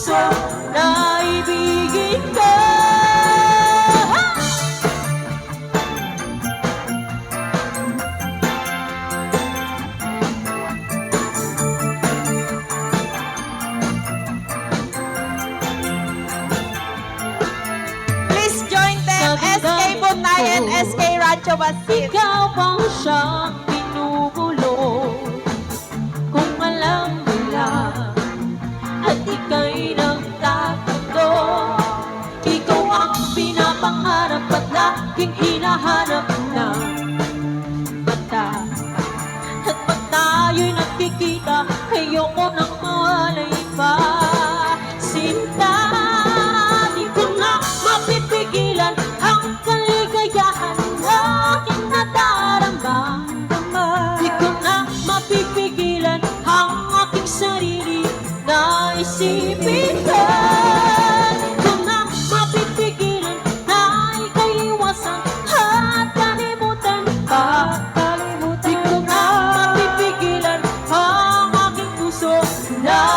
puso na ibigin ka. Please join them, SK Buntayan, SK Rancho Basit. Ikaw bang siyang binubulong kung alam mo lang at ika'y nagtatanto? Ikaw ang pinapangarap at laging hinahanap ng mata. At pag tayo'y nagkikita, ayoko nang mawalay pa. Sinta, di ko na mapipigilan ang kaligayahan na aking nadarama. Di ko na mapipigilan ang aking sarili na isipin ka. Di ko na mapipigilan na ika'y iwasan at kalimutan ka. Di ko na mapipigilan ang aking puso na